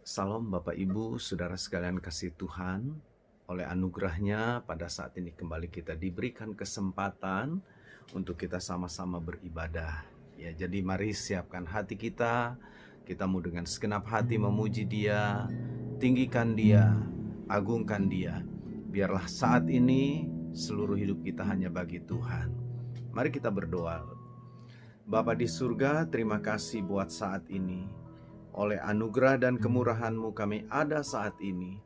Salam Bapak Ibu, Saudara sekalian kasih Tuhan. Oleh anugerahnya pada saat ini kembali kita diberikan kesempatan untuk kita sama-sama beribadah. Ya, jadi mari siapkan hati kita mau dengan segenap hati memuji Dia, tinggikan Dia, agungkan Dia. Biarlah saat ini seluruh hidup kita hanya bagi Tuhan. Mari kita berdoa. Bapa di surga, terima kasih buat saat ini. Oleh anugerah dan kemurahan-Mu kami ada saat ini.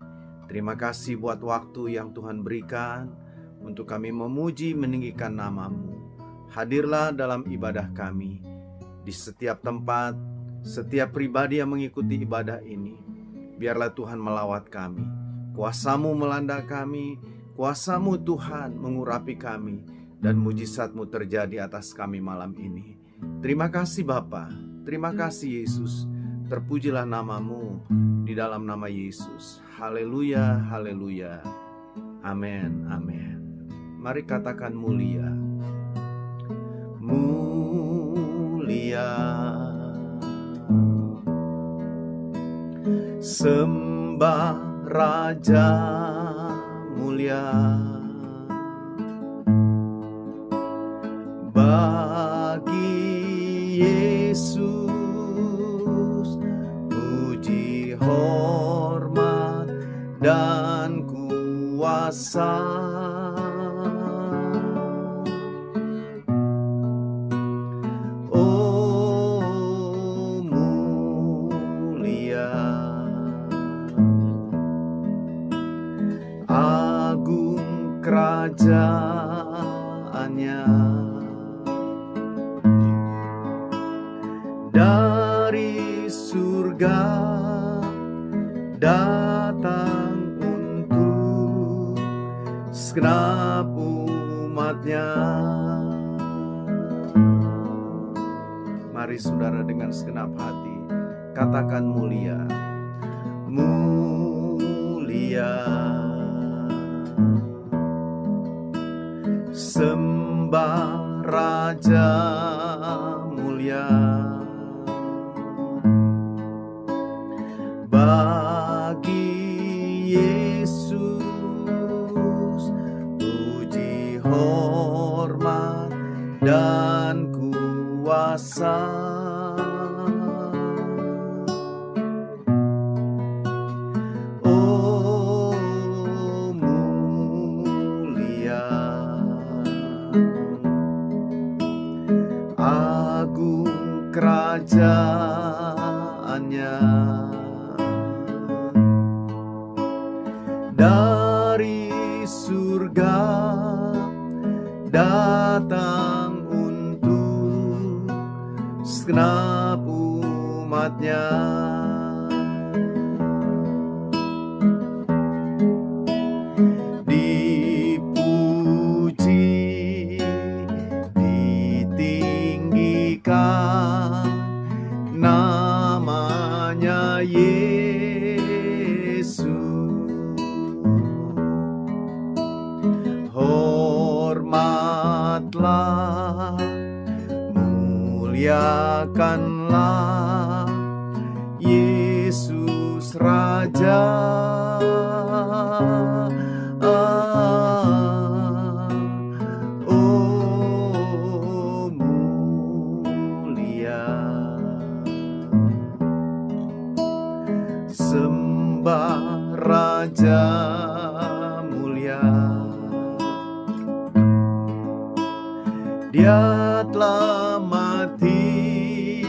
Terima kasih buat waktu yang Tuhan berikan untuk kami memuji meninggikan nama-Mu. Hadirlah dalam ibadah kami. Di setiap tempat, setiap pribadi yang mengikuti ibadah ini, biarlah Tuhan melawat kami. Kuasa-Mu melanda kami, kuasa-Mu Tuhan mengurapi kami, dan mujizat-Mu terjadi atas kami malam ini. Terima kasih Bapa, terima kasih Yesus. Terpujilah nama-Mu di dalam nama Yesus. Haleluya, haleluya. Amin, amin. Mari katakan mulia. Mulia. Sembah Raja mulia. Bagi Yesus hormat dan kuasa. Oh mulia, agung kerajaannya, dari surga datang untuk segenap umatnya. Mari saudara dengan segenap hati katakan mulia. Mulia. Sembah Raja mulia. Bagi Yesus puji, hormat dan kuasa. Oh mulia, agung kerajaannya, dari surga datang untuk segenap umatnya. Dipuji, ditinggikan namanya Yesus. Hormatlah, muliakanlah Yesus Raja. Oh mulia, sembah Raja mulia. Dia telah mati,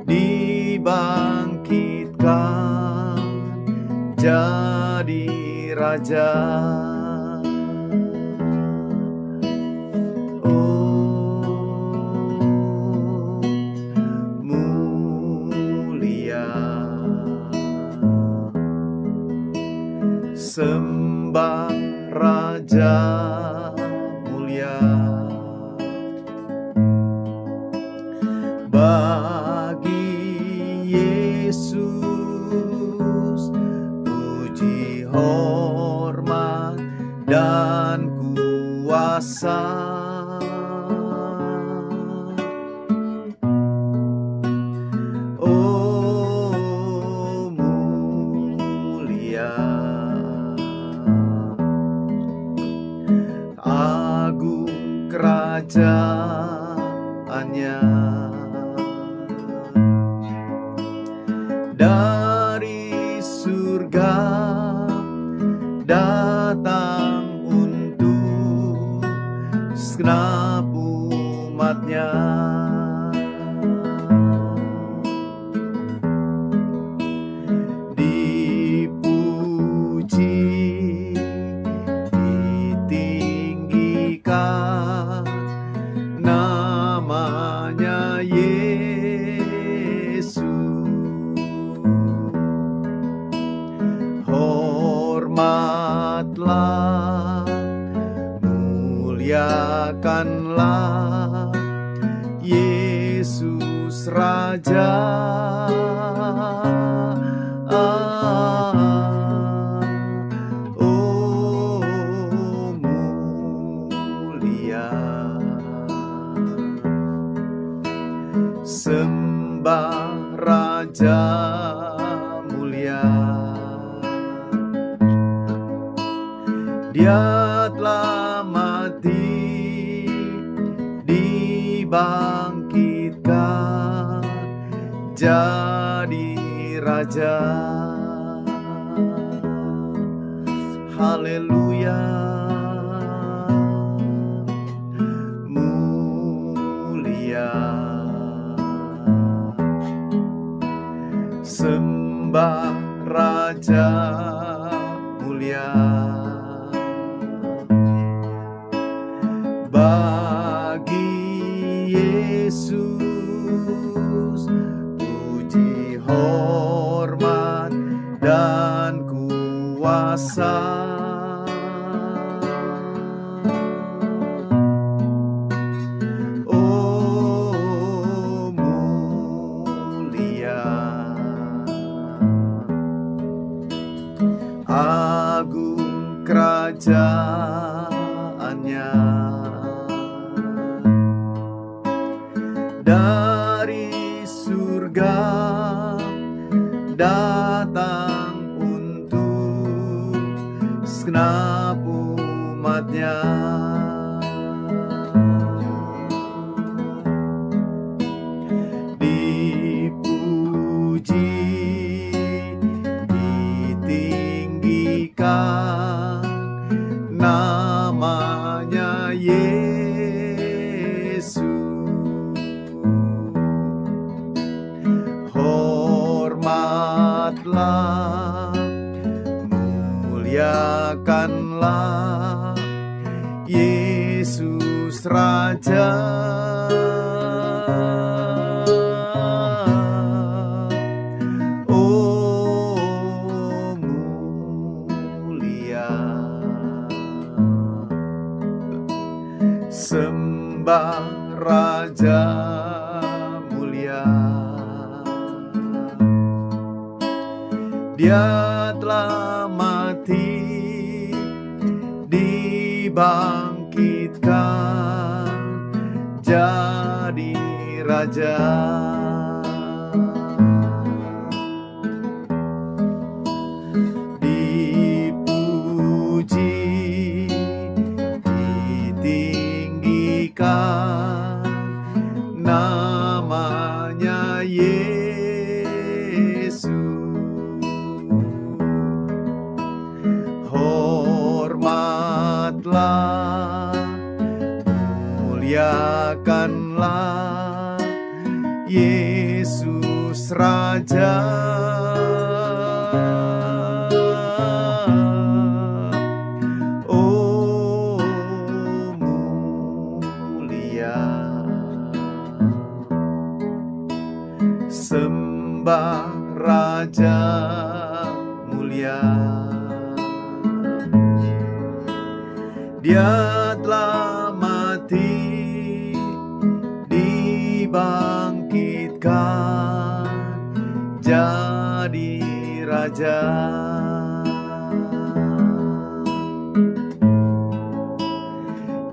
dibangkitkan jadi Raja. Oh mulia, sembah Raja mulia. Bagi Yesus puji, hormat dan kuasa. Oh dari surga datang untuk segenap umatnya. Dipuji, ditinggikan namanya Yesus. Hormatlah, muliakanlah Yesus Raja. Oh, mulia. Sembah Raja mulia. Dia telah mati, dibangkitkan jadi Raja. Haleluya, mulia. Sembah Raja mulia. Bagi Yesus puji, hormat, dan kuasa. Oh, mulia. Agung kerajaannya, dari surga datang untuk segenap umatnya. Dipuji, ditinggikan namanya Yesus. Hormatlah, muliakanlah Yesus Raja. Oh, mulia. Sembah Raja mulia. Dia telah mati, dibangkitkan jadi Raja. Dipuji, ditinggikan namanya Yesus. Hormatlah, muliakanlah Yesus Raja. Oh, mulia. Sembah Raja mulia. Dia telah mati, dibangkitkan jadi Raja.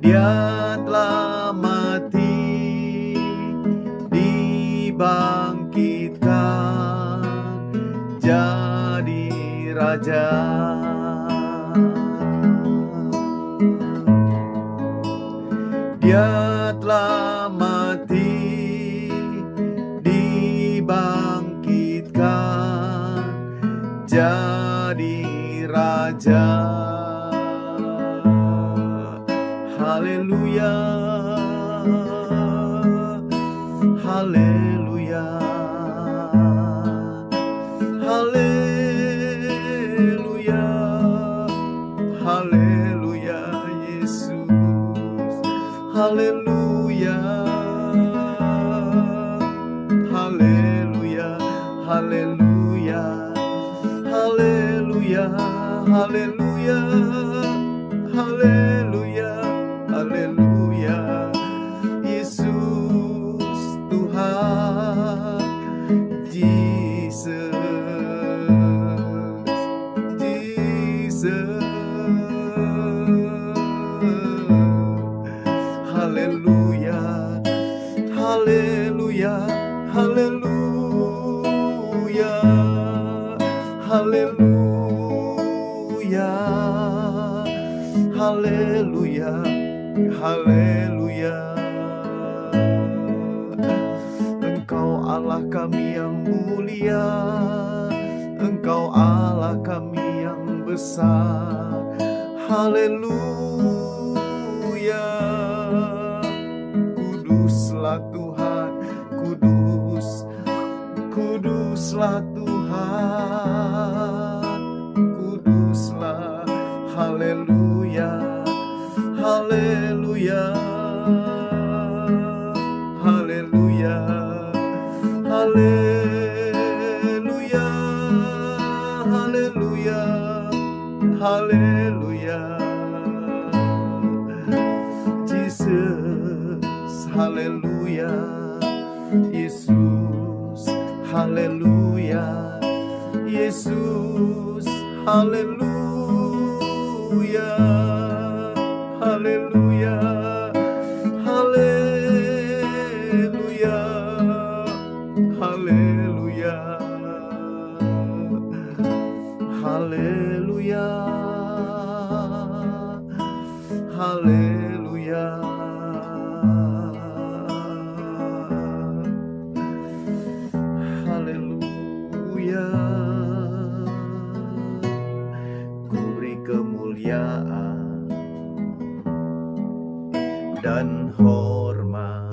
Dia telah mati, dibangkitkan jadi Raja. Dia telah mati, dibangkitkan menjadi raja. Haleluya, haleluya, haleluya, haleluya Yesus, haleluya, haleluya, haleluya, haleluya, haleluya, haleluya, haleluya, Yesus Tuhan, Jesus, Jesus, haleluya, haleluya, haleluya, haleluya, haleluya, haleluya. Engkau Allah kami yang mulia, Engkau Allah kami yang besar. Haleluya, kuduslah Tuhan, kudus, kuduslah Tuhan, kuduslah. Haleluya, haleluya, haleluya, haleluya, haleluya, haleluya, Jesus, haleluya, Yesus, haleluya, Yesus, haleluya, haleluya, haleluya, haleluya, haleluya, haleluya, haleluya. Ku beri kemuliaan dan hormat,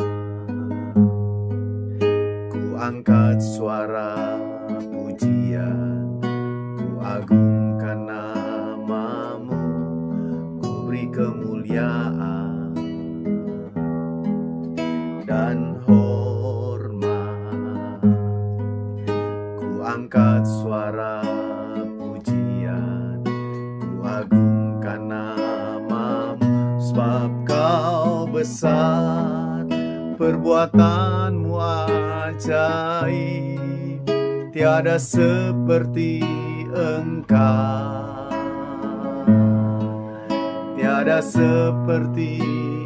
ku angkat suara pujian, ku agungkan namamu, ku beri kemuliaan dan hormat, ku angkat suara pujian, ku agungkan namamu, sebab kau besar, perbuatanmu ajaib, tiada seperti Engkau, tiada seperti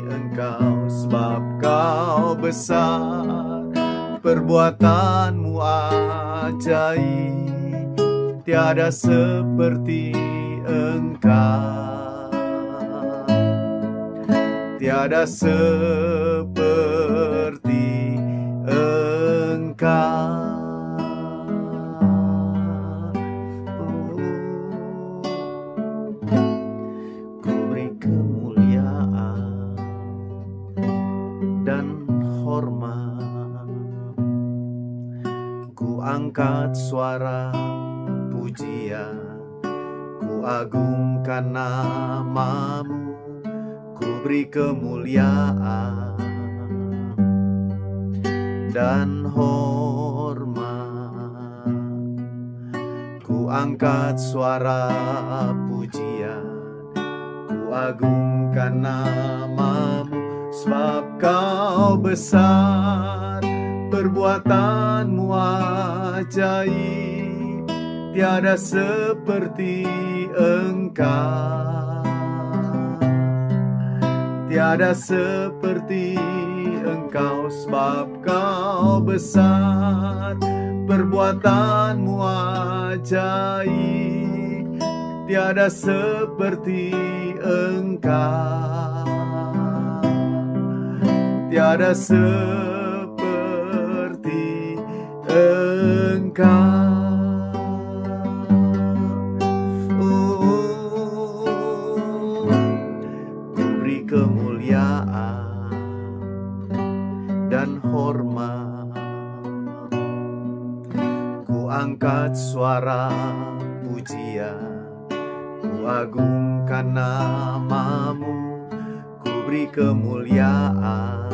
Engkau, sebab kau besar, perbuatanmu ajaib, tiada seperti Engkau, tiada seperti Engkau. Ku beri kemuliaan dan hormat, ku angkat suara pujian, ku agungkan namamu, ku beri kemuliaan dan hormat, ku angkat suara pujian, ku agungkan namamu, sebab kau besar, perbuatanmu ajaib, tiada seperti Engkau, tiada seperti Engkau, sebab kau besar, perbuatanmu ajaib, tiada seperti Engkau, tiada seperti Engkau. angkat suara pujian, ku agungkan namamu, ku beri kemuliaan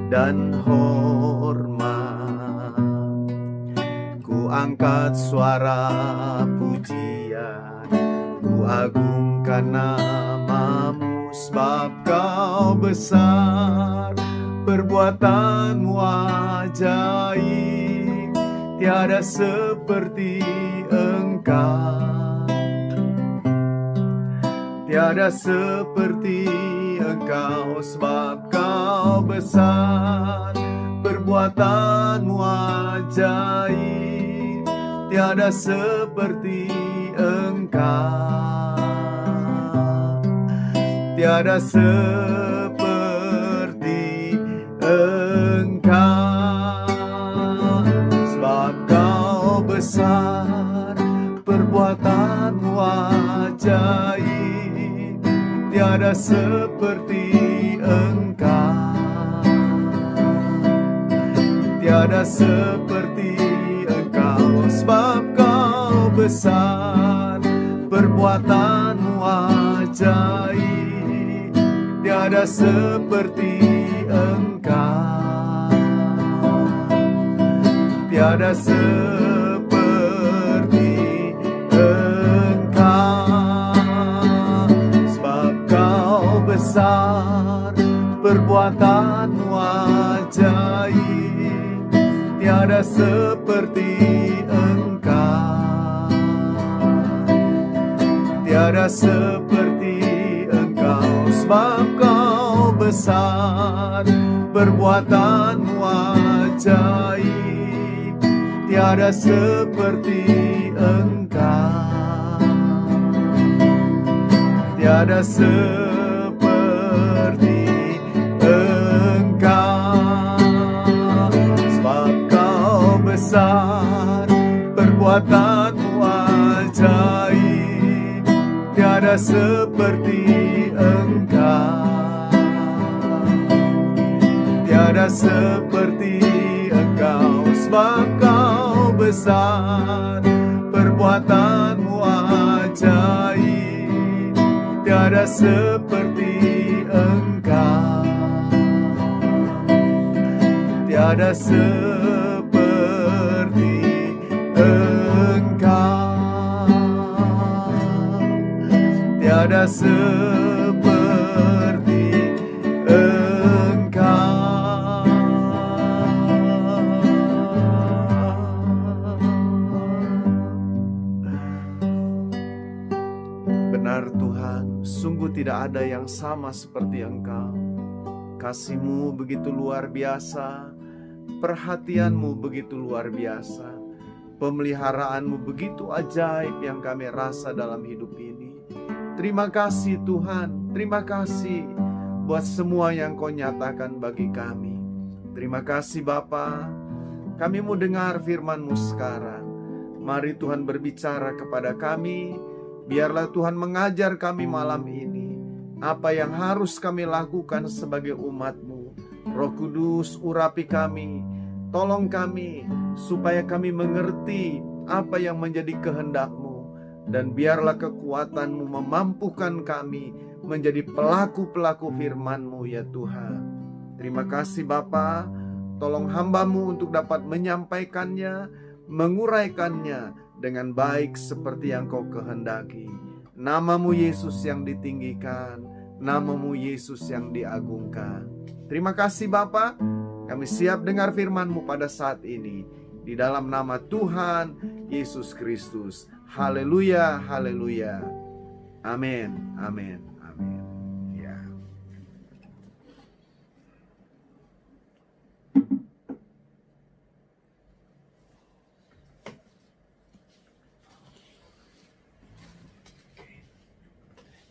dan hormat. Ku angkat suara pujian, ku agungkan namamu, sebab kau besar, perbuatanmu ajaib, tiada seperti Engkau, tiada seperti Engkau, sebab kau besar, perbuatanmu ajaib, tiada seperti Engkau, tiada seperti Engkau, sebab kau besar, perbuatanmu ajaib, tiada seperti Engkau, tiada seperti Engkau, sebab kau besar, perbuatanmu ajaib, tiada seperti Engkau, tiada seperti Engkau, sebab kau besar, perbuatanmu ajaib, tiada seperti Engkau, tiada seperti Engkau, sebab kau besar, perbuatanmu ajaib, tiada seperti Engkau, tiada seperti Engkau, sebab kau besar, perbuatanmu ajaib, tiada seperti Engkau, tiada seperti Engkau, sebab kau besar, perbuatanmu ajaib, tiada seperti Engkau, tiada seperti Engkau, tiada seperti Engkau. Benar Tuhan, sungguh tidak ada yang sama seperti Engkau. Kasih-Mu begitu luar biasa, perhatian-Mu begitu luar biasa, pemeliharaan-Mu begitu ajaib yang kami rasa dalam hidup ini. Terima kasih Tuhan, terima kasih buat semua yang Kau nyatakan bagi kami. Terima kasih Bapa, kami mau dengar firman-Mu sekarang. Mari Tuhan berbicara kepada kami, biarlah Tuhan mengajar kami malam ini, apa yang harus kami lakukan sebagai umat-Mu. Roh Kudus, urapi kami, tolong kami, supaya kami mengerti apa yang menjadi kehendak-Mu. Dan biarlah kekuatan-Mu memampukan kami menjadi pelaku-pelaku firman-Mu ya Tuhan. Terima kasih Bapa, tolong hamba-Mu untuk dapat menyampaikannya, menguraikannya dengan baik seperti yang Kau kehendaki. Nama-Mu Yesus yang ditinggikan, nama-Mu Yesus yang diagungkan. Terima kasih Bapa, kami siap dengar firman-Mu pada saat ini. Di dalam nama Tuhan Yesus Kristus. Haleluya, haleluya. Amin, amin, amin. Ya.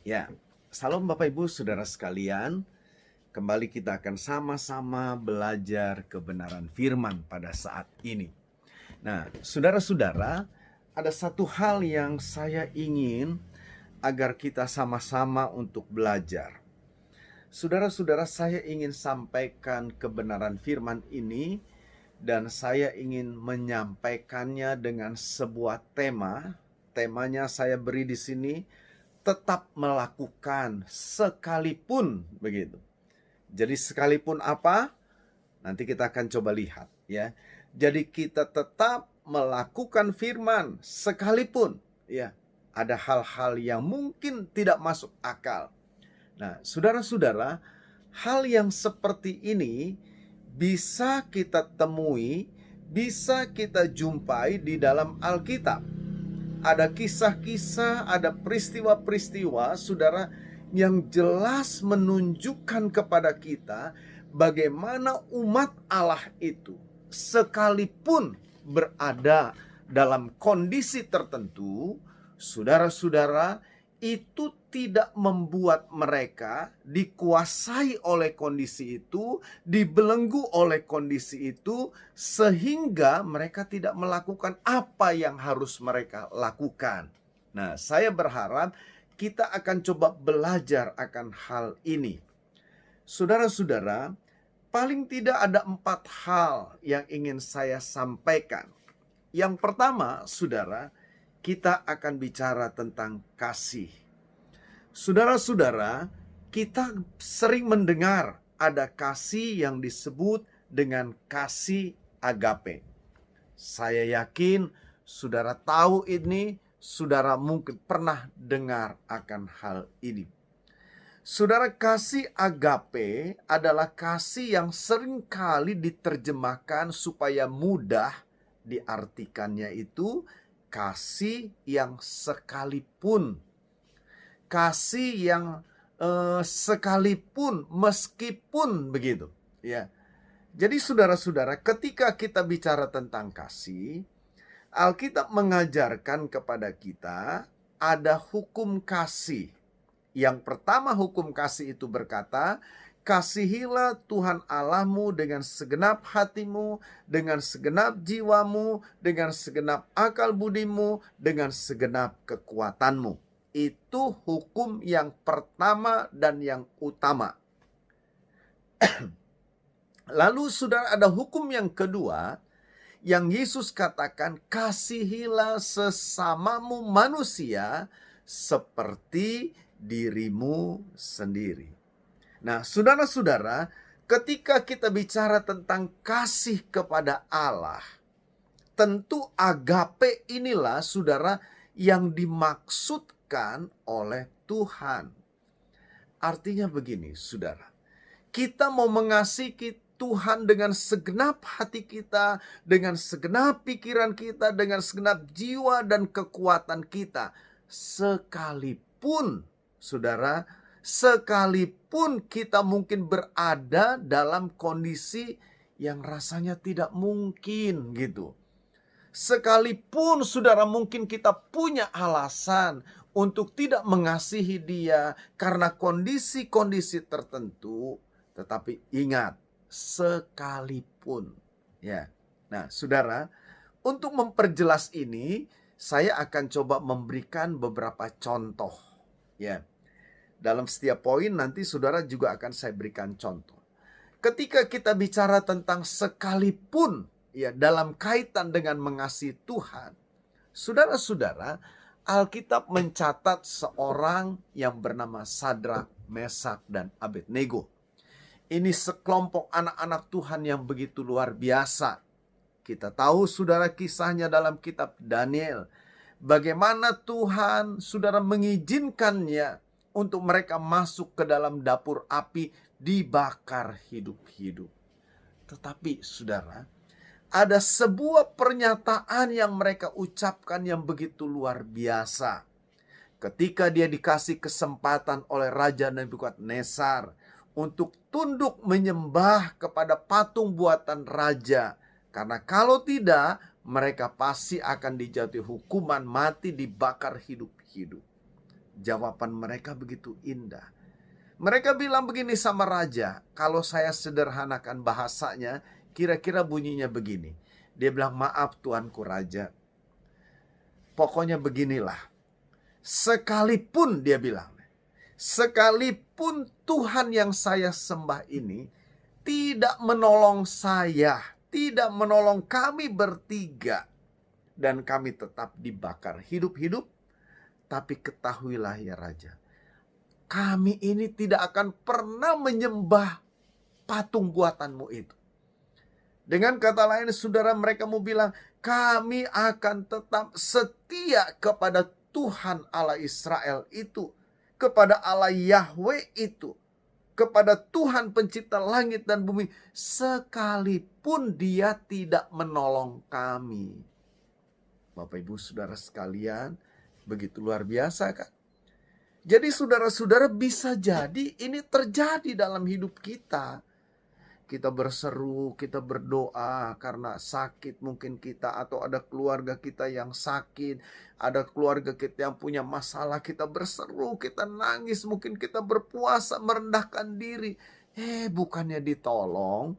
Ya, salam Bapak Ibu Saudara sekalian. Kembali kita akan sama-sama belajar kebenaran firman pada saat ini. Nah, saudara-saudara, ada satu hal yang saya ingin agar kita sama-sama untuk belajar. Saudara-saudara, saya ingin sampaikan kebenaran firman ini dan saya ingin menyampaikannya dengan sebuah tema. Temanya saya beri di sini, tetap melakukan sekalipun begitu. Jadi sekalipun apa? Nanti kita akan coba lihat ya. Jadi kita tetap melakukan firman sekalipun ya ada hal-hal yang mungkin tidak masuk akal. Nah, saudara-saudara, hal yang seperti ini bisa kita temui, bisa kita jumpai di dalam Alkitab. Ada kisah-kisah, ada peristiwa-peristiwa, saudara, yang jelas menunjukkan kepada kita bagaimana umat Allah itu sekalipun berada dalam kondisi tertentu, saudara-saudara, itu tidak membuat mereka dikuasai oleh kondisi itu, dibelenggu oleh kondisi itu, sehingga mereka tidak melakukan apa yang harus mereka lakukan. Nah, saya berharap kita akan coba belajar akan hal ini. Saudara-saudara, paling tidak ada 4 hal yang ingin saya sampaikan. Yang pertama, saudara, kita akan bicara tentang kasih. Saudara-saudara, kita sering mendengar ada kasih yang disebut dengan kasih agape. Saya yakin saudara tahu ini, saudara mungkin pernah dengar akan hal ini. Saudara, kasih agape adalah kasih yang sering kali diterjemahkan supaya mudah diartikannya itu kasih yang sekalipun. Kasih yang sekalipun, meskipun begitu. Ya. Jadi saudara-saudara, ketika kita bicara tentang kasih, Alkitab mengajarkan kepada kita ada hukum kasih. Yang pertama, hukum kasih itu berkata, kasihilah Tuhan Allahmu dengan segenap hatimu, dengan segenap jiwamu, dengan segenap akal budimu, dengan segenap kekuatanmu. Itu hukum yang pertama dan yang utama. Lalu saudara, ada hukum yang kedua, yang Yesus katakan, kasihilah sesamamu manusia seperti dirimu sendiri. Nah, saudara-saudara, ketika kita bicara tentang kasih kepada Allah, tentu agape inilah, saudara, yang dimaksudkan oleh Tuhan. Artinya begini, saudara. Kita mau mengasihi Tuhan dengan segenap hati kita, dengan segenap pikiran kita, dengan segenap jiwa dan kekuatan kita. Sekalipun, saudara, sekalipun kita mungkin berada dalam kondisi yang rasanya tidak mungkin gitu. Sekalipun saudara mungkin kita punya alasan untuk tidak mengasihi dia karena kondisi-kondisi tertentu, tetapi ingat, sekalipun. Ya. Nah, saudara, untuk memperjelas ini, saya akan coba memberikan beberapa contoh. Ya. Dalam setiap poin nanti saudara juga akan saya berikan contoh. Ketika kita bicara tentang sekalipun, ya, dalam kaitan dengan mengasihi Tuhan, saudara-saudara, Alkitab mencatat seorang yang bernama Sadrak, Mesak, dan Abednego. Ini sekelompok anak-anak Tuhan yang begitu luar biasa. Kita tahu saudara kisahnya dalam kitab Daniel. Bagaimana Tuhan saudara mengizinkannya untuk mereka masuk ke dalam dapur api dibakar hidup-hidup. Tetapi saudara, ada sebuah pernyataan yang mereka ucapkan yang begitu luar biasa. Ketika dia dikasih kesempatan oleh Raja Nebukadnezar untuk tunduk menyembah kepada patung buatan raja. Karena kalau tidak, mereka pasti akan dijatuhi hukuman mati, dibakar hidup-hidup. Jawaban mereka begitu indah. Mereka bilang begini sama raja, kalau saya sederhanakan bahasanya, kira-kira bunyinya begini. Dia bilang, maaf tuanku raja, pokoknya beginilah. Sekalipun dia bilang, sekalipun Tuhan yang saya sembah ini tidak menolong saya tidak menolong kami bertiga dan kami tetap dibakar hidup-hidup. Tapi ketahuilah ya Raja, kami ini tidak akan pernah menyembah patung buatanmu itu. Dengan kata lain, saudara, mereka mau bilang, kami akan tetap setia kepada Tuhan Allah Israel itu, kepada Allah Yahweh itu, kepada Tuhan pencipta langit dan bumi, sekalipun dia tidak menolong kami. Bapak ibu saudara sekalian, begitu luar biasa kan? Jadi saudara-saudara, bisa jadi ini terjadi dalam hidup kita. Kita berseru, kita berdoa karena sakit mungkin kita, atau ada keluarga kita yang sakit, ada keluarga kita yang punya masalah, kita berseru, kita nangis, mungkin kita berpuasa, merendahkan diri. Bukannya ditolong,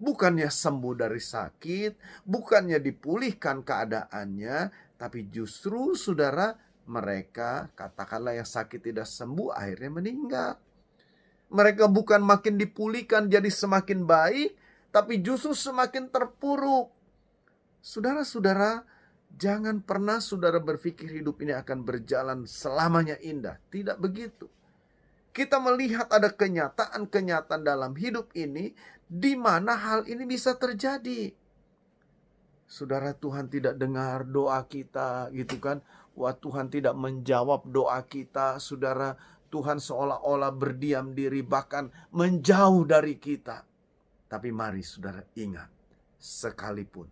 bukannya sembuh dari sakit, bukannya dipulihkan keadaannya, tapi justru saudara, mereka katakanlah yang sakit tidak sembuh akhirnya meninggal. Mereka bukan makin dipulihkan jadi semakin baik, tapi justru semakin terpuruk. Saudara-saudara, jangan pernah saudara berpikir hidup ini akan berjalan selamanya indah. Tidak begitu. Kita melihat ada kenyataan-kenyataan dalam hidup ini di mana hal ini bisa terjadi. Saudara, Tuhan tidak dengar doa kita gitu kan. Wah, Tuhan tidak menjawab doa kita. Saudara, Tuhan seolah-olah berdiam diri, bahkan menjauh dari kita. Tapi mari saudara ingat, sekalipun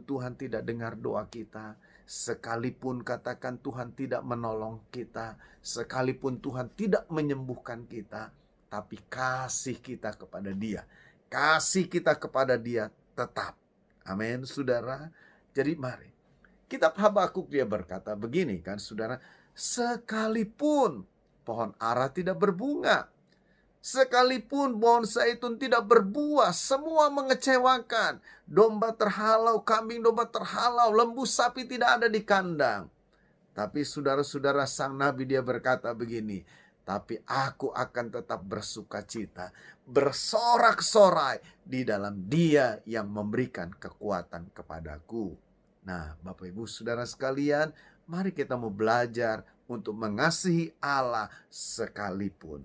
Tuhan tidak dengar doa kita, sekalipun katakan Tuhan tidak menolong kita, sekalipun Tuhan tidak menyembuhkan kita, tapi kasih kita kepada Dia, tetap. Amin saudara. Jadi mari, kitab Habakuk dia berkata begini kan saudara, sekalipun pohon ara tidak berbunga, sekalipun pohon zaitun tidak berbuah, semua mengecewakan. Domba terhalau, kambing domba terhalau, lembu sapi tidak ada di kandang. Tapi saudara-saudara, sang nabi dia berkata begini, tapi aku akan tetap bersuka cita, bersorak-sorai di dalam Dia yang memberikan kekuatan kepadaku. Nah, Bapak Ibu Saudara sekalian, mari kita mau belajar untuk mengasihi Allah sekalipun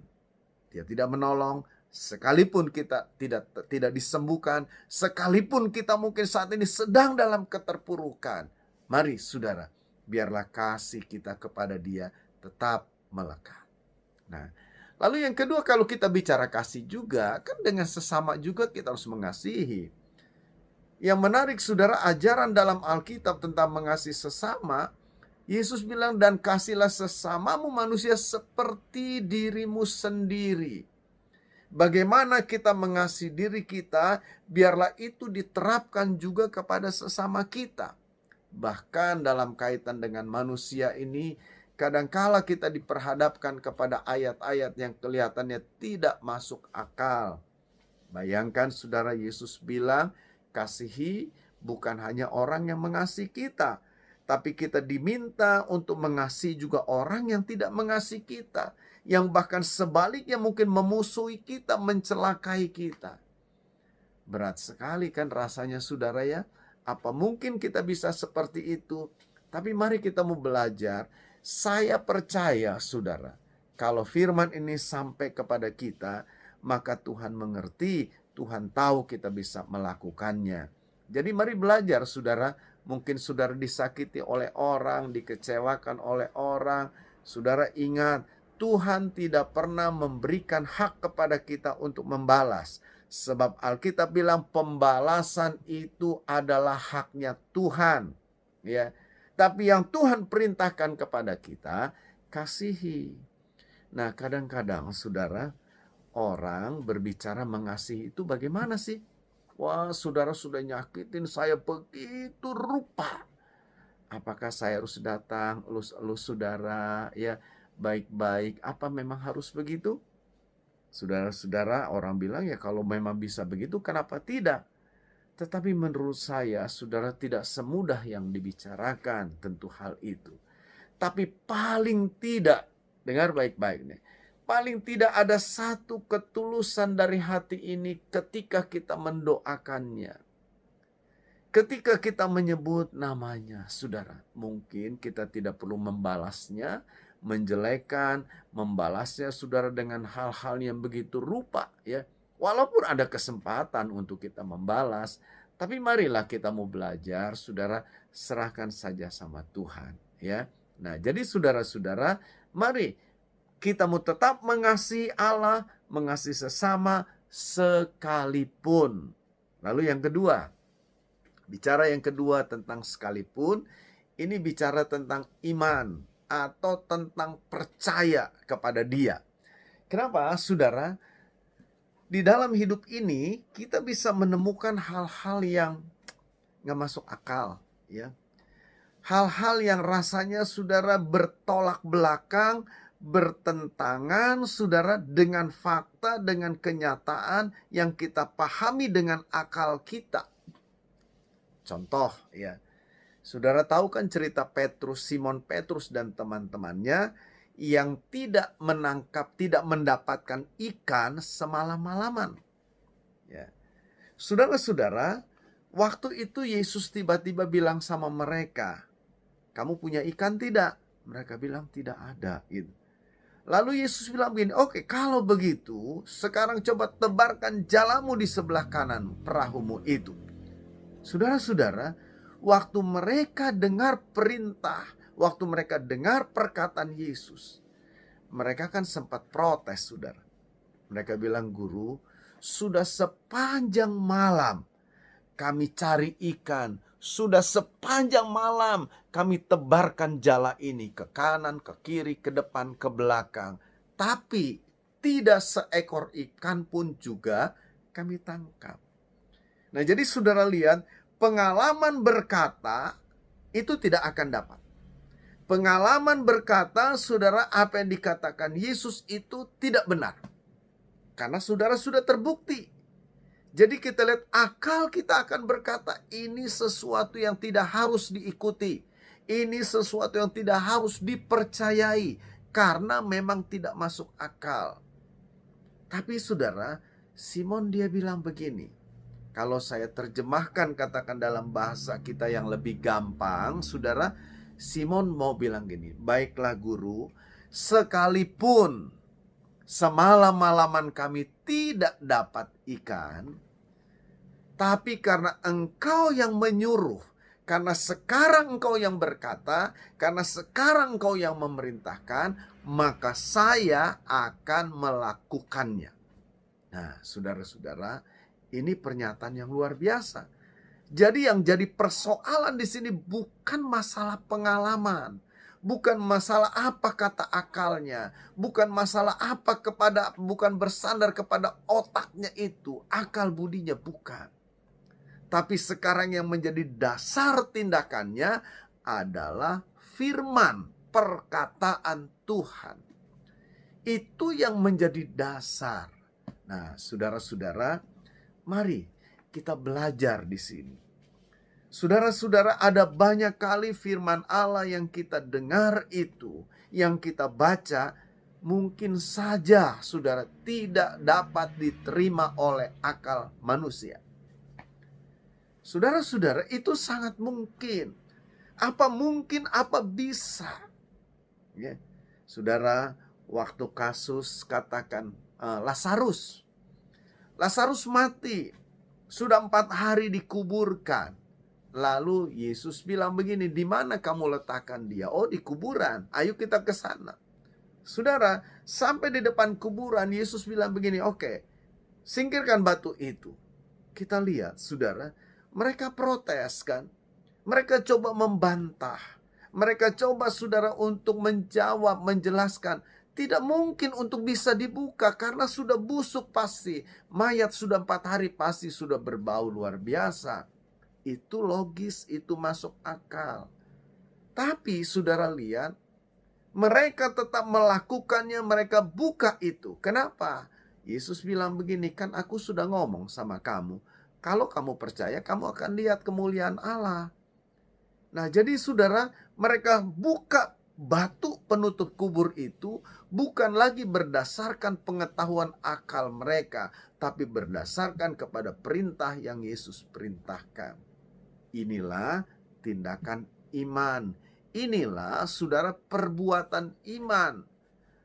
Dia tidak menolong, sekalipun kita tidak disembuhkan, sekalipun kita mungkin saat ini sedang dalam keterpurukan. Mari saudara, biarlah kasih kita kepada Dia tetap melekat. Nah, lalu yang kedua, kalau kita bicara kasih juga, kan dengan sesama juga kita harus mengasihi. Yang menarik saudara, ajaran dalam Alkitab tentang mengasihi sesama, Yesus bilang, dan kasihlah sesamamu manusia seperti dirimu sendiri. Bagaimana kita mengasihi diri kita, biarlah itu diterapkan juga kepada sesama kita. Bahkan dalam kaitan dengan manusia ini, kadangkala kita diperhadapkan kepada ayat-ayat yang kelihatannya tidak masuk akal. Bayangkan saudara, Yesus bilang, kasihi bukan hanya orang yang mengasihi kita, tapi kita diminta untuk mengasihi juga orang yang tidak mengasihi kita, yang bahkan sebaliknya mungkin memusuhi kita, mencelakai kita. Berat sekali kan rasanya saudara ya. Apa mungkin kita bisa seperti itu? Tapi mari kita mau belajar. Saya percaya saudara, kalau firman ini sampai kepada kita, maka Tuhan mengerti, Tuhan tahu kita bisa melakukannya. Jadi mari belajar saudara. Mungkin saudara disakiti oleh orang, dikecewakan oleh orang. Saudara ingat, Tuhan tidak pernah memberikan hak kepada kita untuk membalas. Sebab Alkitab bilang pembalasan itu adalah haknya Tuhan. Ya. Tapi yang Tuhan perintahkan kepada kita, kasihi. Nah, kadang-kadang saudara, orang berbicara mengasihi itu bagaimana sih? Wah, saudara sudah nyakitin saya begitu rupa. Apakah saya harus datang, elus-elus saudara, ya baik-baik? Apa memang harus begitu? Saudara-saudara, orang bilang ya kalau memang bisa begitu, kenapa tidak? Tetapi menurut saya, saudara, tidak semudah yang dibicarakan tentu hal itu. Tapi paling tidak, dengar baik-baik nih, paling tidak ada satu ketulusan dari hati ini ketika kita mendoakannya. Ketika kita menyebut namanya, saudara, mungkin kita tidak perlu membalasnya, menjelekkan, membalasnya, saudara, dengan hal-hal yang begitu rupa, ya. Walaupun ada kesempatan untuk kita membalas, tapi marilah kita mau belajar, saudara, serahkan saja sama Tuhan, ya. Nah, jadi saudara-saudara, mari kita mau tetap mengasihi Allah, mengasihi sesama sekalipun. Lalu yang kedua, bicara yang kedua tentang sekalipun, ini bicara tentang iman atau tentang percaya kepada Dia. Kenapa, saudara? Di dalam hidup ini kita bisa menemukan hal-hal yang gak masuk akal, ya. Hal-hal yang rasanya, saudara, bertolak belakang, bertentangan, saudara, dengan fakta, dengan kenyataan yang kita pahami dengan akal kita. Contoh, ya, saudara tahu kan cerita Simon Petrus dan teman-temannya yang tidak mendapatkan ikan semalam-malaman. Ya. Saudara-saudara, waktu itu Yesus tiba-tiba bilang sama mereka, "Kamu punya ikan tidak?" Mereka bilang, "Tidak ada." Gitu. Lalu Yesus bilang begini, "Oke, kalau begitu, sekarang coba tebarkan jalamu di sebelah kanan perahumu itu." Saudara-saudara, waktu mereka dengar perintah, waktu mereka dengar perkataan Yesus, mereka kan sempat protes, saudara. Mereka bilang, "Guru, sudah sepanjang malam kami cari ikan, sudah sepanjang malam kami tebarkan jala ini ke kanan, ke kiri, ke depan, ke belakang. Tapi tidak seekor ikan pun juga kami tangkap." Nah, jadi saudara lihat, pengalaman berkata itu tidak akan dapat. Pengalaman berkata, saudara, apa yang dikatakan Yesus itu tidak benar. Karena saudara sudah terbukti. Jadi kita lihat, akal kita akan berkata, ini sesuatu yang tidak harus diikuti. Ini sesuatu yang tidak harus dipercayai. Karena memang tidak masuk akal. Tapi saudara, Simon dia bilang begini. Kalau saya terjemahkan, katakan dalam bahasa kita yang lebih gampang, saudara, Simon mau bilang gini, "Baiklah guru, sekalipun semalam-malaman kami tidak dapat ikan, tapi karena engkau yang menyuruh, karena sekarang engkau yang berkata, karena sekarang engkau yang memerintahkan, maka saya akan melakukannya." Nah, saudara-saudara, ini pernyataan yang luar biasa. Jadi yang jadi persoalan di sini bukan masalah pengalaman, bukan masalah apa kata akalnya, bukan masalah bukan bersandar kepada otaknya itu, akal budinya bukan. Tapi sekarang yang menjadi dasar tindakannya adalah firman, perkataan Tuhan. Itu yang menjadi dasar. Nah, saudara-saudara, mari kita belajar di sini. Saudara-saudara, ada banyak kali firman Allah yang kita dengar itu, yang kita baca, mungkin saja, saudara, tidak dapat diterima oleh akal manusia. Saudara-saudara, itu sangat mungkin. Apa mungkin, apa bisa. Ya. Saudara, waktu kasus katakan Lazarus mati, sudah 4 hari dikuburkan. Lalu Yesus bilang begini, "Di mana kamu letakkan dia?" "Oh, di kuburan. Ayo kita ke sana." Saudara, sampai di depan kuburan, Yesus bilang begini, "Oke, singkirkan batu itu." Kita lihat, saudara, mereka protes kan. Mereka coba membantah. Mereka coba, saudara, untuk menjawab, menjelaskan. Tidak mungkin untuk bisa dibuka karena sudah busuk pasti. Mayat sudah 4 hari pasti sudah berbau luar biasa. Itu logis, itu masuk akal. Tapi saudara lihat, mereka tetap melakukannya, mereka buka itu. Kenapa? Yesus bilang begini, "Kan aku sudah ngomong sama kamu. Kalau kamu percaya, kamu akan lihat kemuliaan Allah." Nah, jadi saudara, mereka buka batu penutup kubur itu bukan lagi berdasarkan pengetahuan akal mereka, tapi berdasarkan kepada perintah yang Yesus perintahkan. Inilah tindakan iman. Inilah saudara perbuatan iman.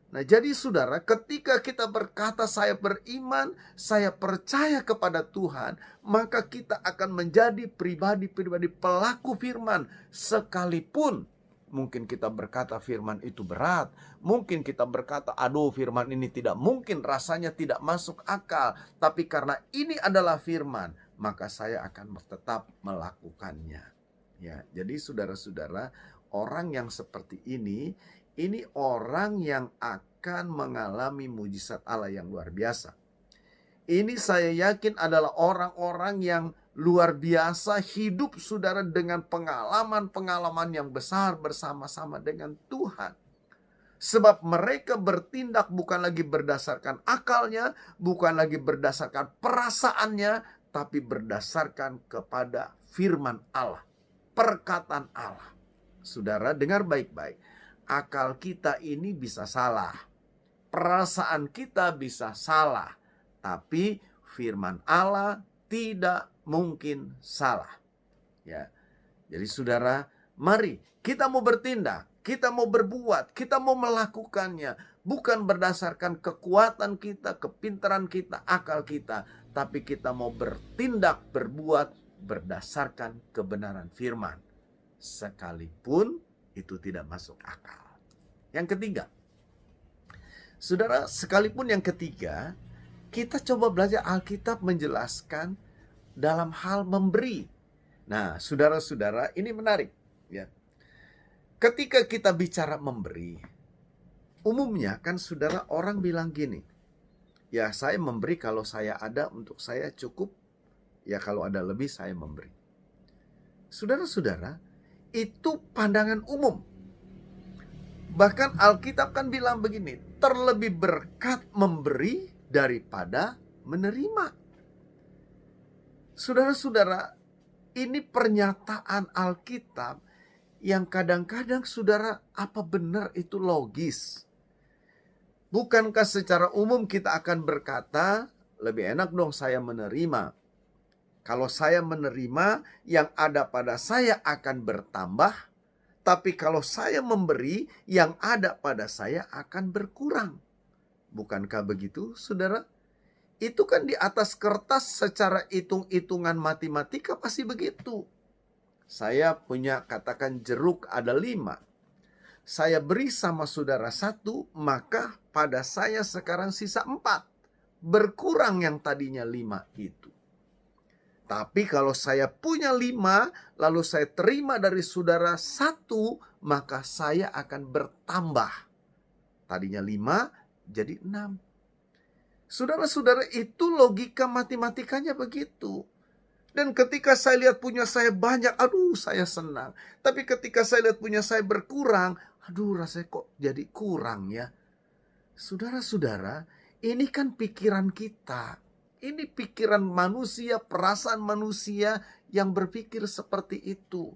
Nah, jadi saudara, ketika kita berkata saya beriman, saya percaya kepada Tuhan, maka kita akan menjadi pribadi-pribadi pelaku firman. Sekalipun mungkin kita berkata firman itu berat, mungkin kita berkata aduh firman ini tidak mungkin, rasanya tidak masuk akal. Tapi karena ini adalah firman, maka saya akan tetap melakukannya. Ya, jadi saudara-saudara, orang yang seperti ini orang yang akan mengalami mujizat Allah yang luar biasa. Ini saya yakin adalah orang-orang yang luar biasa, hidup saudara dengan pengalaman-pengalaman yang besar bersama-sama dengan Tuhan. Sebab mereka bertindak bukan lagi berdasarkan akalnya, bukan lagi berdasarkan perasaannya, tapi berdasarkan kepada firman Allah, perkataan Allah. Saudara, dengar baik-baik. Akal kita ini bisa salah, perasaan kita bisa salah, tapi firman Allah tidak mungkin salah. Ya, jadi saudara, mari kita mau bertindak, kita mau berbuat, kita mau melakukannya, bukan berdasarkan kekuatan kita, kepintaran kita, akal kita, tapi kita mau bertindak, berbuat berdasarkan kebenaran firman, sekalipun itu tidak masuk akal. Yang ketiga, saudara, sekalipun yang ketiga, kita coba belajar Alkitab menjelaskan dalam hal memberi. Nah, saudara-saudara, ini menarik, ya. Ketika kita bicara memberi, umumnya kan saudara, orang bilang gini, ya saya memberi kalau saya ada, untuk saya cukup, ya kalau ada lebih saya memberi. Saudara-saudara, itu pandangan umum. Bahkan Alkitab kan bilang begini, terlebih berkat memberi daripada menerima. Saudara-saudara, ini pernyataan Alkitab yang kadang-kadang saudara, apa benar itu logis? Bukankah secara umum kita akan berkata, lebih enak dong saya menerima. Kalau saya menerima, yang ada pada saya akan bertambah. Tapi kalau saya memberi, yang ada pada saya akan berkurang. Bukankah begitu, saudara? Itu kan di atas kertas secara hitung-hitungan matematika pasti begitu. Saya punya, katakan jeruk ada 5. Saya beri sama saudara 1, maka pada saya sekarang sisa 4. Berkurang yang tadinya 5 itu. Tapi kalau saya punya 5, lalu saya terima dari saudara 1, maka saya akan bertambah. Tadinya 5, jadi 6. Saudara-saudara, itu logika matematikanya begitu. Dan ketika saya lihat punya saya banyak, aduh saya senang. Tapi ketika saya lihat punya saya berkurang, aduh rasanya kok jadi kurang ya. Saudara-saudara, ini kan pikiran kita. Ini pikiran manusia, perasaan manusia yang berpikir seperti itu.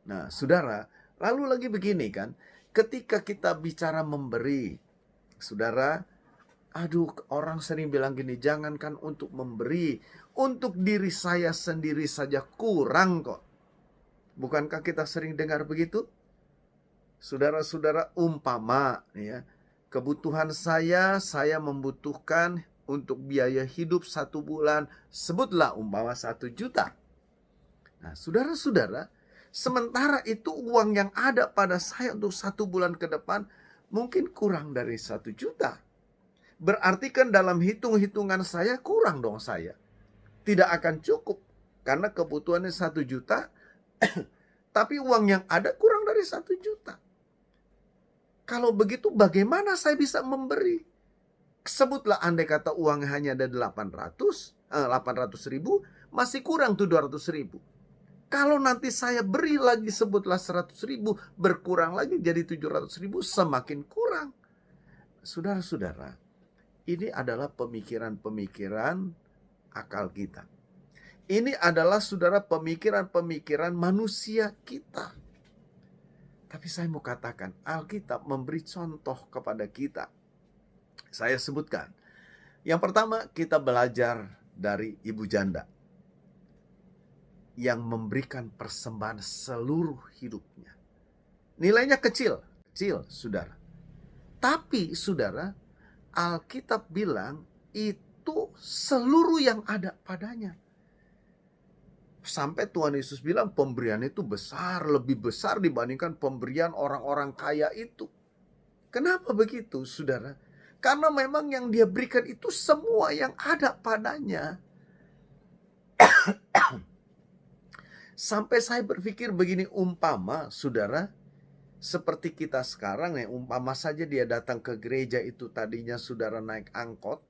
Nah, saudara, lalu lagi begini kan, ketika kita bicara memberi, saudara, aduh orang sering bilang gini, jangankan untuk memberi, untuk diri saya sendiri saja kurang kok. Bukankah kita sering dengar begitu? Saudara-saudara, umpama ya, kebutuhan saya membutuhkan untuk biaya hidup 1 bulan, sebutlah umpama 1 juta. Nah, saudara-saudara, sementara itu uang yang ada pada saya untuk 1 bulan ke depan mungkin kurang dari 1 juta. Berarti kan dalam hitung-hitungan saya kurang dong saya. Tidak akan cukup karena kebutuhannya 1 juta, tapi uang yang ada kurang dari 1 juta. Kalau begitu bagaimana saya bisa memberi? Sebutlah andai kata uang hanya ada 800 ribu, masih kurang tuh 200 ribu. Kalau nanti saya beri lagi sebutlah 100 ribu, berkurang lagi jadi 700 ribu, semakin kurang. Saudara-saudara, ini adalah pemikiran-pemikiran akal kita. Ini adalah saudara pemikiran-pemikiran manusia kita. Tapi saya mau katakan, Alkitab memberi contoh kepada kita. Saya sebutkan. Yang pertama, kita belajar dari ibu janda yang memberikan persembahan seluruh hidupnya. Nilainya kecil, saudara. Tapi saudara, Alkitab bilang itu seluruh yang ada padanya. Sampai Tuhan Yesus bilang pemberian itu besar, lebih besar dibandingkan pemberian orang-orang kaya itu. Kenapa begitu, saudara? Karena memang yang dia berikan itu semua yang ada padanya. Sampai saya berpikir begini, umpama, saudara, seperti kita sekarang ya, umpama saja dia datang ke gereja itu tadinya saudara naik angkot,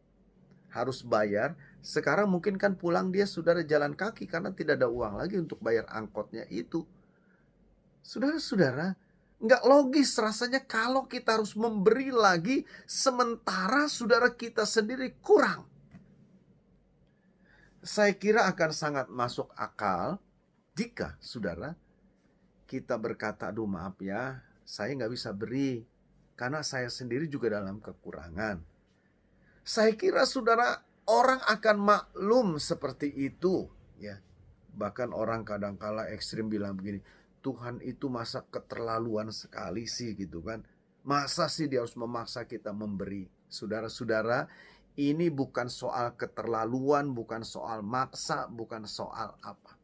harus bayar. Sekarang mungkin kan pulang dia saudara jalan kaki karena tidak ada uang lagi untuk bayar angkotnya itu. Saudara-saudara, nggak logis rasanya kalau kita harus memberi lagi sementara saudara kita sendiri kurang. Saya kira akan sangat masuk akal jika saudara kita berkata, aduh maaf ya, saya nggak bisa beri karena saya sendiri juga dalam kekurangan. Saya kira saudara, orang akan maklum seperti itu, ya. Bahkan orang kadang-kala ekstrim bilang begini, Tuhan itu masa keterlaluan sekali sih gitu kan. Masa sih dia harus memaksa kita memberi? Saudara-saudara, ini bukan soal keterlaluan, bukan soal maksa, bukan soal apa.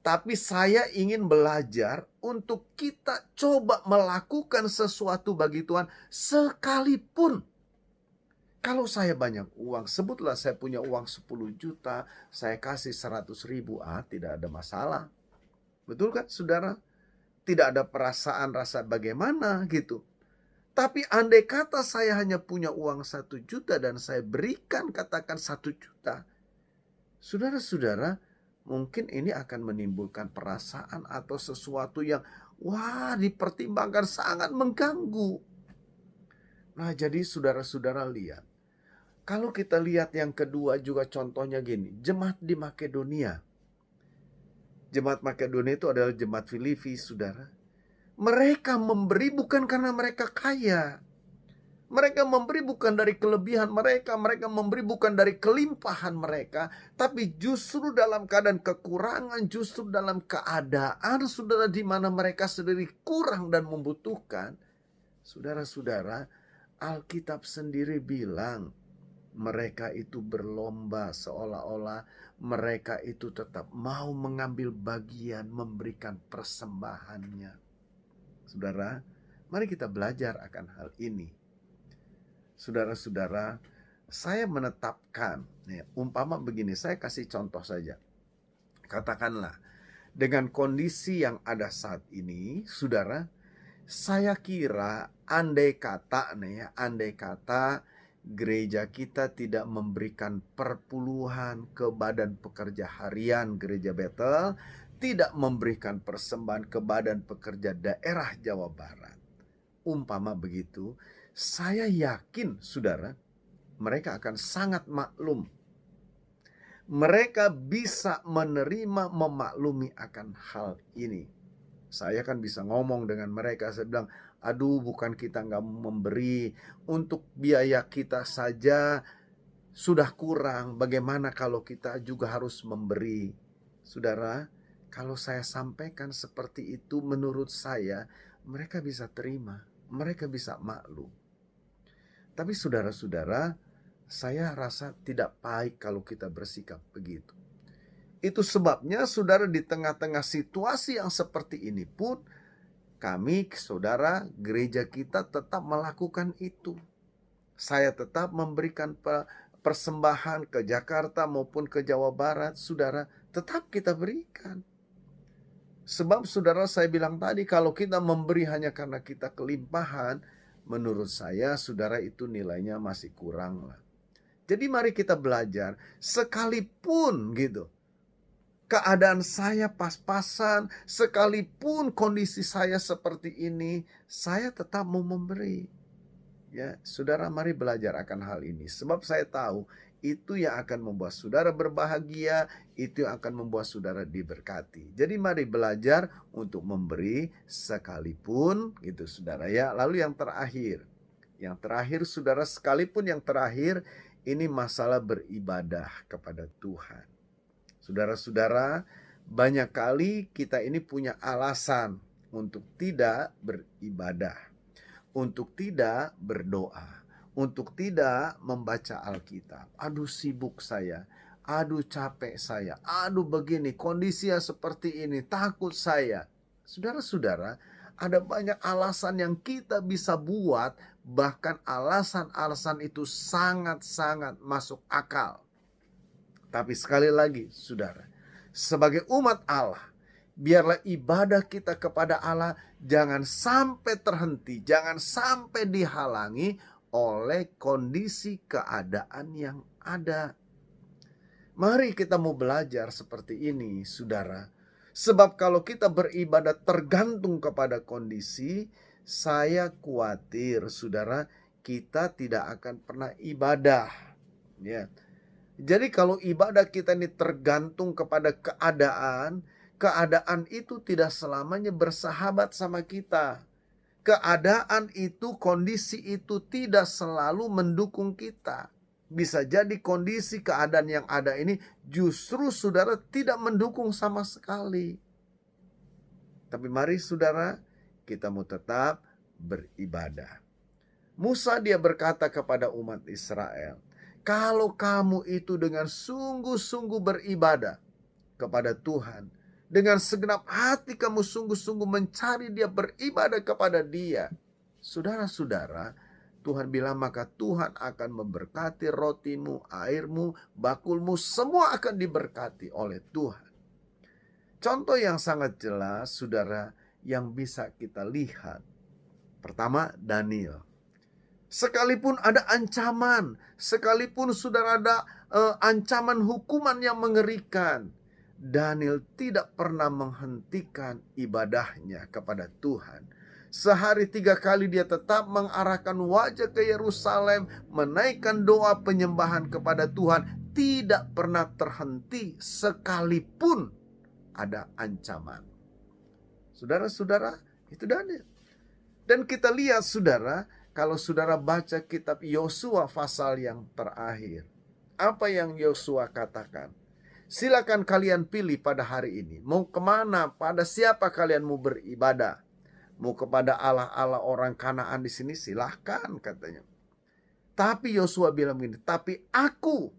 Tapi saya ingin belajar untuk kita coba melakukan sesuatu bagi Tuhan sekalipun. Kalau saya banyak uang, sebutlah saya punya uang 10 juta, saya kasih 100.000, tidak ada masalah. Betul kan saudara? Tidak ada perasaan rasa bagaimana gitu. Tapi andai kata saya hanya punya uang 1 juta dan saya berikan katakan 1 juta. Saudara-saudara, mungkin ini akan menimbulkan perasaan atau sesuatu yang dipertimbangkan sangat mengganggu. Nah, jadi saudara-saudara lihat. Kalau kita lihat yang kedua juga contohnya gini, jemaat di Makedonia. Jemaat Makedonia itu adalah jemaat Filipi, saudara. Mereka memberi bukan karena mereka kaya. Mereka memberi bukan dari kelebihan mereka, mereka memberi bukan dari kelimpahan mereka, tapi justru dalam keadaan kekurangan, justru dalam keadaan saudara di mana mereka sendiri kurang dan membutuhkan. Saudara-saudara, Alkitab sendiri bilang mereka itu berlomba seolah-olah mereka itu tetap mau mengambil bagian memberikan persembahannya. Saudara, mari kita belajar akan hal ini. Saudara-saudara, saya menetapkan, umpama begini, saya kasih contoh saja. Katakanlah, dengan kondisi yang ada saat ini, saudara, saya kira andai kata gereja kita tidak memberikan perpuluhan ke Badan Pekerja Harian Gereja Bethel, tidak memberikan persembahan ke Badan Pekerja Daerah Jawa Barat. Umpama begitu, saya yakin saudara, mereka akan sangat maklum. Mereka bisa menerima, memaklumi akan hal ini. Saya kan bisa ngomong dengan mereka, saya bilang, aduh bukan kita nggak memberi, untuk biaya kita saja sudah kurang, bagaimana kalau kita juga harus memberi? Saudara, kalau saya sampaikan seperti itu menurut saya, mereka bisa terima, mereka bisa maklum. Tapi saudara-saudara, saya rasa tidak baik kalau kita bersikap begitu. Itu sebabnya saudara di tengah-tengah situasi yang seperti ini pun, kami, saudara, gereja kita tetap melakukan itu. Saya tetap memberikan persembahan ke Jakarta maupun ke Jawa Barat, saudara, tetap kita berikan. Sebab saudara, saya bilang tadi, kalau kita memberi hanya karena kita kelimpahan, menurut saya, saudara, itu nilainya masih kurang lah. Jadi mari kita belajar, sekalipun gitu, keadaan saya pas-pasan, sekalipun kondisi saya seperti ini, saya tetap mau memberi. Ya, saudara, mari belajar akan hal ini. Sebab saya tahu itu yang akan membuat saudara berbahagia, itu yang akan membuat saudara diberkati. Jadi mari belajar untuk memberi sekalipun gitu saudara ya. Lalu yang terakhir saudara, sekalipun yang terakhir ini masalah beribadah kepada Tuhan. Saudara-saudara, banyak kali kita ini punya alasan untuk tidak beribadah, untuk tidak berdoa, untuk tidak membaca Alkitab. Aduh sibuk saya, aduh capek saya, aduh begini, kondisinya seperti ini, takut saya. Saudara-saudara, ada banyak alasan yang kita bisa buat, bahkan alasan-alasan itu sangat-sangat masuk akal. Tapi sekali lagi saudara, sebagai umat Allah, biarlah ibadah kita kepada Allah jangan sampai terhenti, jangan sampai dihalangi oleh kondisi keadaan yang ada. Mari kita mau belajar seperti ini saudara. Sebab kalau kita beribadah tergantung kepada kondisi, saya khawatir saudara, kita tidak akan pernah ibadah. Ya. Jadi kalau ibadah kita ini tergantung kepada keadaan, keadaan itu tidak selamanya bersahabat sama kita. Keadaan itu, kondisi itu tidak selalu mendukung kita. Bisa jadi kondisi keadaan yang ada ini justru saudara tidak mendukung sama sekali. Tapi mari saudara, kita mau tetap beribadah. Musa dia berkata kepada umat Israel, kalau kamu itu dengan sungguh-sungguh beribadah kepada Tuhan, dengan segenap hati kamu sungguh-sungguh mencari Dia, beribadah kepada Dia, saudara-saudara, Tuhan bilang maka Tuhan akan memberkati rotimu, airmu, bakulmu, semua akan diberkati oleh Tuhan. Contoh yang sangat jelas, saudara, yang bisa kita lihat. Pertama, Daniel. Sekalipun ada ancaman, sekalipun saudara ada ancaman hukuman yang mengerikan, Daniel tidak pernah menghentikan ibadahnya kepada Tuhan. Sehari 3 kali dia tetap mengarahkan wajah ke Yerusalem, menaikkan doa penyembahan kepada Tuhan, tidak pernah terhenti sekalipun ada ancaman. Saudara-saudara, itu Daniel. Dan kita lihat saudara, kalau saudara baca kitab Yosua pasal yang terakhir, apa yang Yosua katakan? Silakan kalian pilih pada hari ini. Mau kemana? Pada siapa kalian mau beribadah? Mau kepada Allah-Allah orang Kanaan di sini? Silahkan katanya. Tapi Yosua bilang begini, tapi aku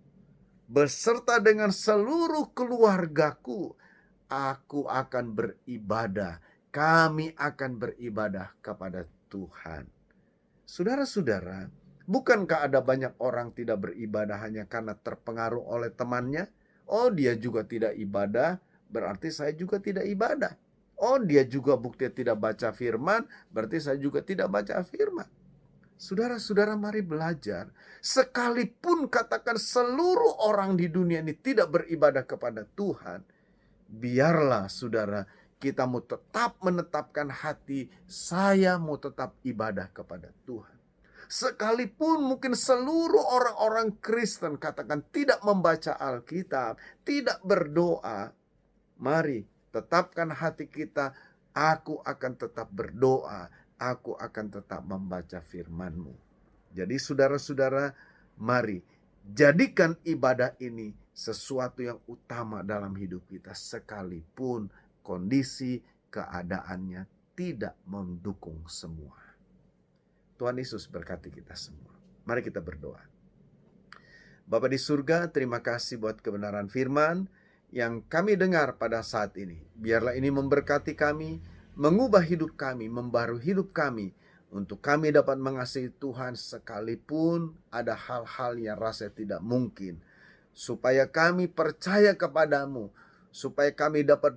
beserta dengan seluruh keluargaku, aku akan beribadah. Kami akan beribadah kepada Tuhan. Saudara-saudara, bukankah ada banyak orang tidak beribadah hanya karena terpengaruh oleh temannya? Oh, dia juga tidak ibadah, berarti saya juga tidak ibadah. Oh, dia juga bukti tidak baca firman, berarti saya juga tidak baca firman. Saudara-saudara, mari belajar. Sekalipun katakan seluruh orang di dunia ini tidak beribadah kepada Tuhan, biarlah saudara, kita mau tetap menetapkan hati, saya mau tetap ibadah kepada Tuhan. Sekalipun mungkin seluruh orang-orang Kristen katakan tidak membaca Alkitab, tidak berdoa, mari tetapkan hati kita, aku akan tetap berdoa, aku akan tetap membaca firman-Mu. Jadi saudara-saudara, mari jadikan ibadah ini sesuatu yang utama dalam hidup kita, sekalipun kondisi keadaannya tidak mendukung semua. Tuhan Yesus berkati kita semua. Mari kita berdoa. Bapa di surga, terima kasih buat kebenaran firman yang kami dengar pada saat ini. Biarlah ini memberkati kami, mengubah hidup kami, membaharui hidup kami, untuk kami dapat mengasihi Tuhan sekalipun ada hal-hal yang rasa tidak mungkin. Supaya kami percaya kepadamu, supaya kami dapat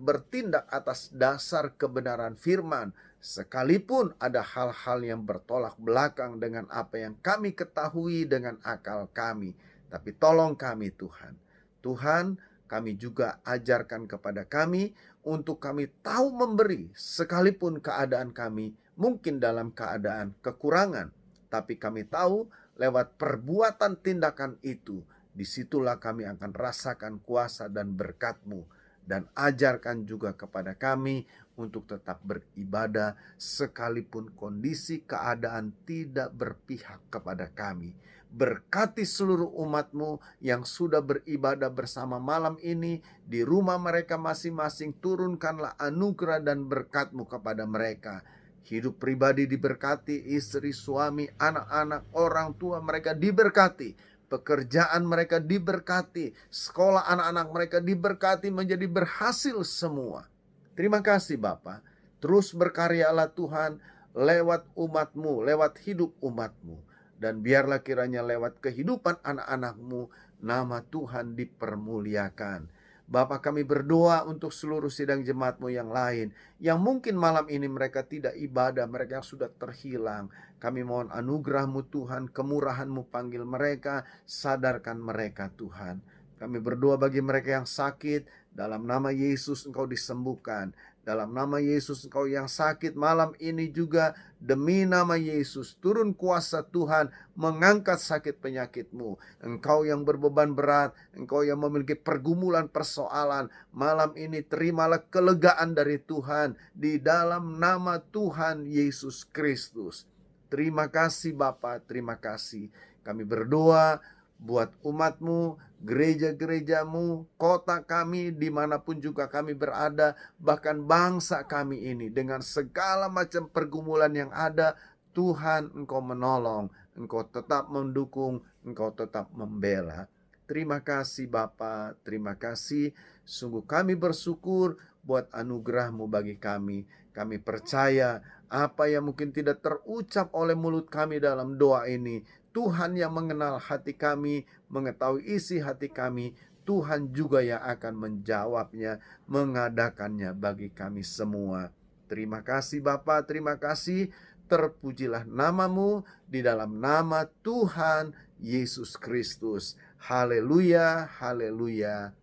bertindak atas dasar kebenaran firman, sekalipun ada hal-hal yang bertolak belakang dengan apa yang kami ketahui dengan akal kami. Tapi tolong kami Tuhan. Tuhan, kami juga ajarkan kepada kami untuk kami tahu memberi, sekalipun keadaan kami mungkin dalam keadaan kekurangan. Tapi kami tahu lewat perbuatan tindakan itu, disitulah kami akan rasakan kuasa dan berkat-Mu. Dan ajarkan juga kepada kami untuk tetap beribadah sekalipun kondisi keadaan tidak berpihak kepada kami. Berkati seluruh umat-Mu yang sudah beribadah bersama malam ini di rumah mereka masing-masing. Turunkanlah anugerah dan berkat-Mu kepada mereka. Hidup pribadi diberkati, istri, suami, anak-anak, orang tua mereka diberkati. Pekerjaan mereka diberkati, sekolah anak-anak mereka diberkati menjadi berhasil semua. Terima kasih Bapa. Terus berkaryalah Tuhan lewat umat-Mu, lewat hidup umat-Mu. Dan biarlah kiranya lewat kehidupan anak-anak-Mu, nama Tuhan dipermuliakan. Bapa, kami berdoa untuk seluruh sidang jemaat-Mu yang lain, yang mungkin malam ini mereka tidak ibadah, mereka yang sudah terhilang. Kami mohon anugerah-Mu Tuhan, kemurahan-Mu panggil mereka, sadarkan mereka Tuhan. Kami berdoa bagi mereka yang sakit, dalam nama Yesus Engkau disembuhkan. Dalam nama Yesus Engkau yang sakit malam ini juga, demi nama Yesus, turun kuasa Tuhan mengangkat sakit penyakit-Mu. Engkau yang berbeban berat, Engkau yang memiliki pergumulan persoalan, malam ini terimalah kelegaan dari Tuhan di dalam nama Tuhan Yesus Kristus. Terima kasih Bapa, terima kasih. Kami berdoa buat umat-Mu, gereja-gereja-Mu, kota kami, dimanapun juga kami berada, bahkan bangsa kami ini, dengan segala macam pergumulan yang ada, Tuhan Engkau menolong, Engkau tetap mendukung, Engkau tetap membela. Terima kasih Bapa, terima kasih. Sungguh kami bersyukur buat anugerah-Mu bagi kami. Kami percaya apa yang mungkin tidak terucap oleh mulut kami dalam doa ini, Tuhan yang mengenal hati kami, mengetahui isi hati kami, Tuhan juga yang akan menjawabnya, mengadakannya bagi kami semua. Terima kasih Bapa, terima kasih. Terpujilah nama-Mu di dalam nama Tuhan Yesus Kristus. Haleluya, haleluya.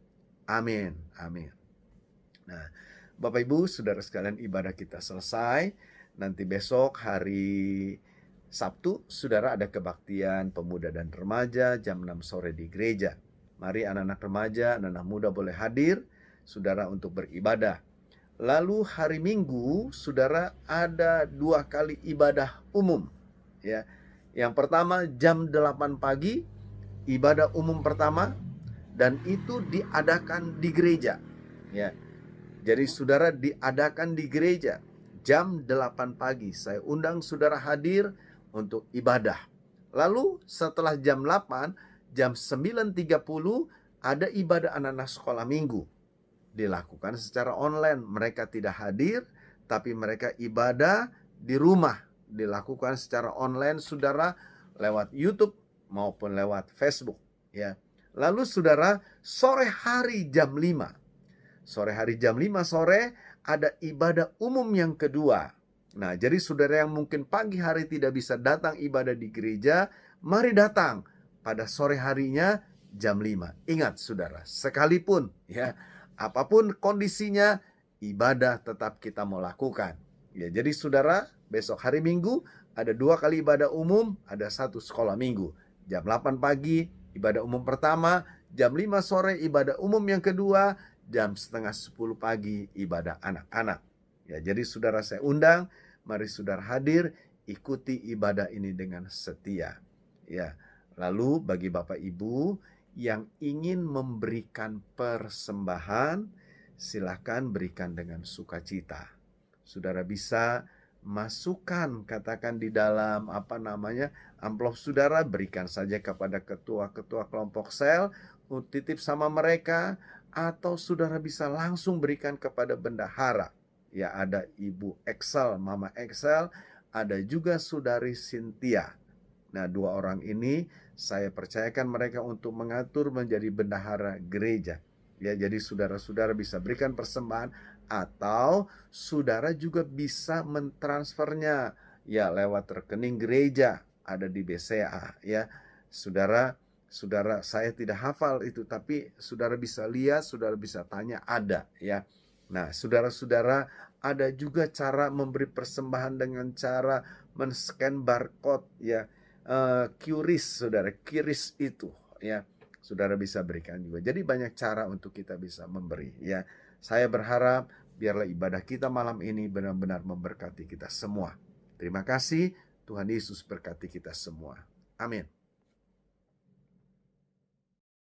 Amin, amin. Nah, Bapak Ibu, saudara sekalian, ibadah kita selesai. Nanti besok hari Sabtu, saudara, ada kebaktian pemuda dan remaja jam 6 sore di gereja. Mari anak-anak remaja, anak-anak muda boleh hadir, saudara, untuk beribadah. Lalu hari Minggu, saudara, ada 2 kali ibadah umum. Ya, yang pertama jam 8 pagi, ibadah umum pertama, dan itu diadakan di gereja. Ya, jadi saudara, diadakan di gereja jam 8 pagi. Saya undang saudara hadir untuk ibadah. Lalu setelah jam 8, jam 9.30 ada ibadah anak-anak sekolah minggu. Dilakukan secara online. Mereka tidak hadir, tapi mereka ibadah di rumah. Dilakukan secara online, saudara, lewat YouTube maupun lewat Facebook. Ya. Lalu saudara, sore hari jam 5. Sore hari jam 5 sore ada ibadah umum yang kedua. Nah, jadi saudara yang mungkin pagi hari tidak bisa datang ibadah di gereja, mari datang pada sore harinya jam 5. Ingat saudara, sekalipun ya, apapun kondisinya, ibadah tetap kita mau lakukan. Ya, jadi saudara, besok hari Minggu ada 2 kali ibadah umum, ada 1 sekolah minggu. Jam 8 pagi ibadah umum pertama, jam 5 sore ibadah umum yang kedua, jam setengah 10 pagi ibadah anak-anak. Ya, jadi saudara saya undang, mari saudara hadir, ikuti ibadah ini dengan setia. Ya, lalu bagi Bapak Ibu yang ingin memberikan persembahan, silakan berikan dengan sukacita. Saudara bisa masukkan, katakan di dalam amplop saudara, berikan saja kepada ketua-ketua kelompok sel, titip sama mereka, atau saudara bisa langsung berikan kepada bendahara. Ya, ada Ibu Excel, Mama Excel, ada juga Saudari Cynthia. Nah, 2 orang ini saya percayakan mereka untuk mengatur menjadi bendahara gereja. Ya, jadi saudara-saudara bisa berikan persembahan, atau saudara juga bisa mentransfernya ya lewat rekening gereja, ada di BCA ya. Saudara, saya tidak hafal itu, tapi saudara bisa lihat, saudara bisa tanya, ada ya. Nah, saudara-saudara, ada juga cara memberi persembahan dengan cara men-scan barcode ya. QRIS, saudara, QRIS itu ya, saudara bisa berikan juga. Jadi banyak cara untuk kita bisa memberi ya. Saya berharap biarlah ibadah kita malam ini benar-benar memberkati kita semua. Terima kasih, Tuhan Yesus berkati kita semua. Amin.